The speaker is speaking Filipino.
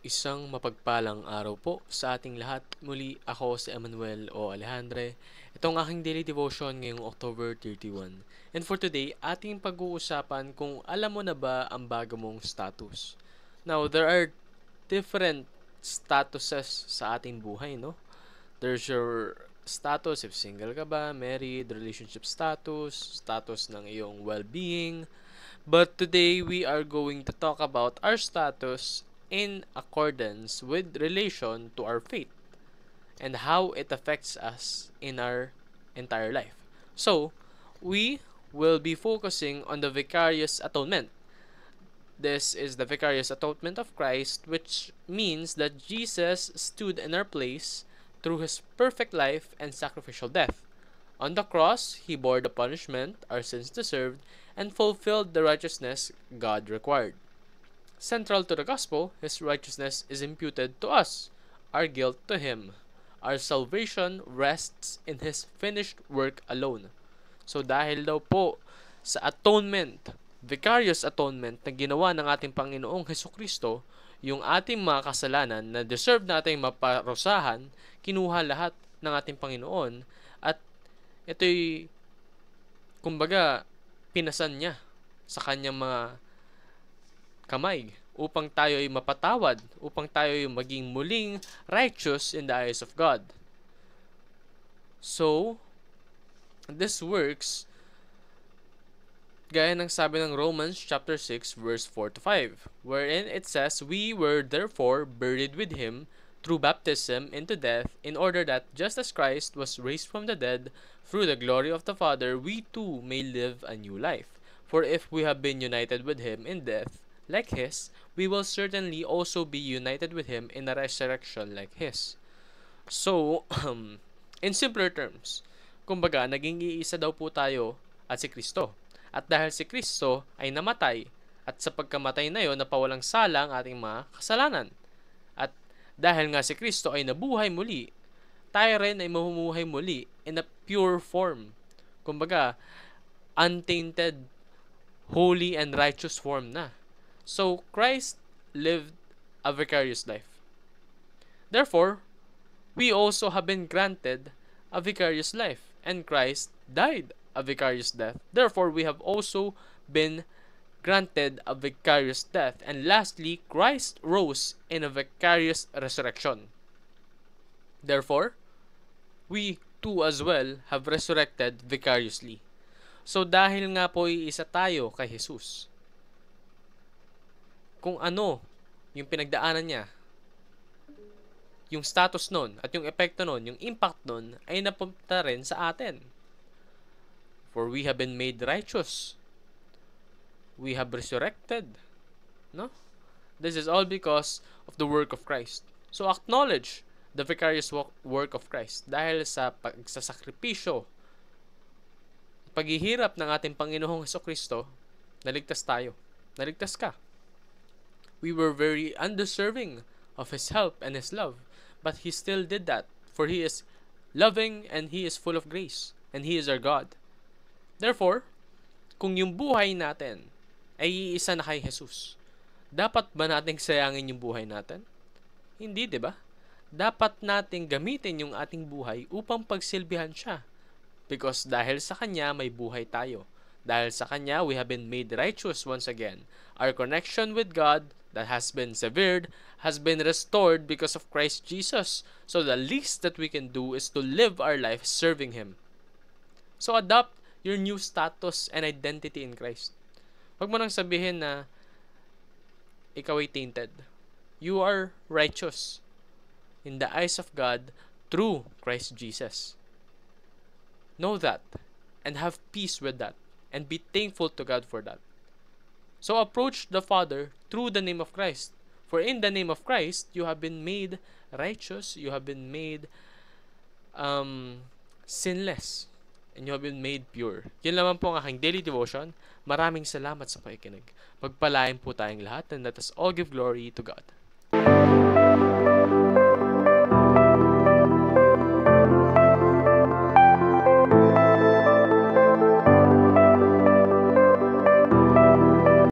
Isang mapagpalang araw po sa ating lahat. Muli ako si Emmanuel o Alejandre. Ito ang aking daily devotion ngayong October 31. And for today, ating pag-uusapan kung alam mo na ba ang bago mong status. Now, there are different statuses sa ating buhay, no? There's your status if single ka ba, married, relationship status, status ng iyong well-being. But today, we are going to talk about our status in accordance with relation to our faith and how it affects us in our entire life. So, we will be focusing on the vicarious atonement. This is the vicarious atonement of Christ, which means that Jesus stood in our place through his perfect life and sacrificial death. On the cross, he bore the punishment our sins deserved and fulfilled the righteousness God required. Central to the gospel, his righteousness is imputed to us, our guilt to him. Our salvation rests in his finished work alone. So dahil daw po sa atonement, vicarious atonement na ginawa ng ating Panginoong Hesukristo, yung ating mga kasalanan na deserve nating maparusahan, kinuha lahat ng ating Panginoon at ito'y kumbaga pinasan niya sa kanyang mga kamay upang tayo ay mapatawad, upang tayo ay maging muling righteous in the eyes of God. So, this works gaya ng sabi ng Romans chapter 6 verse 4 to 5, wherein it says, "We were therefore buried with him through baptism into death, in order that just as Christ was raised from the dead through the glory of the Father, we too may live a new life. For if we have been united with him in death like his, we will certainly also be united with him in a resurrection like his." So, in simpler terms, kumbaga, naging iisa daw po tayo at si Kristo. At dahil si Kristo ay namatay, at sa pagkamatay na yon, napawalang sala ang ating mga kasalanan. At dahil nga si Kristo ay nabuhay muli, tayo rin ay mamumuhay muli in a pure form. Kumbaga, untainted, holy, and righteous form na. So, Christ lived a vicarious life. Therefore, we also have been granted a vicarious life, and Christ died a vicarious death. Therefore, we have also been granted a vicarious death. And lastly, Christ rose in a vicarious resurrection. Therefore, we too as well have resurrected vicariously. So, dahil nga po iisa tayo kay Jesus, kung ano yung pinagdaanan niya, yung status nun, at yung epekto nun, yung impact nun, ay napunta rin sa atin. For we have been made righteous. We have resurrected. No? This is all because of the work of Christ. So acknowledge the vicarious work of Christ. Dahil sa pagsasakripisyo, paghihirap ng ating Panginoong Hesukristo, naligtas tayo. Naligtas ka. We were very undeserving of his help and his love, but he still did that, for he is loving and he is full of grace, and he is our God. Therefore, kung yung buhay natin ay iisa na kay Jesus, dapat ba nating sayangin yung buhay natin? Hindi, di ba? Dapat nating gamitin yung ating buhay upang pagsilbihan siya. Because dahil sa Kanya, may buhay tayo. Dahil sa Kanya, we have been made righteous once again. Our connection with God that has been severed has been restored because of Christ Jesus. So the least that we can do is to live our life serving Him. So adopt your new status and identity in Christ. Huwag mo nang sabihin na ikaw ay tainted. You are righteous in the eyes of God through Christ Jesus. Know that and have peace with that and be thankful to God for that. So approach the Father through the name of Christ. For in the name of Christ, you have been made righteous, you have been made sinless, and you have been made pure. Yun naman po ang aking daily devotion. Maraming salamat sa pakikinig. Pagpalain po tayong lahat, and let us all give glory to God.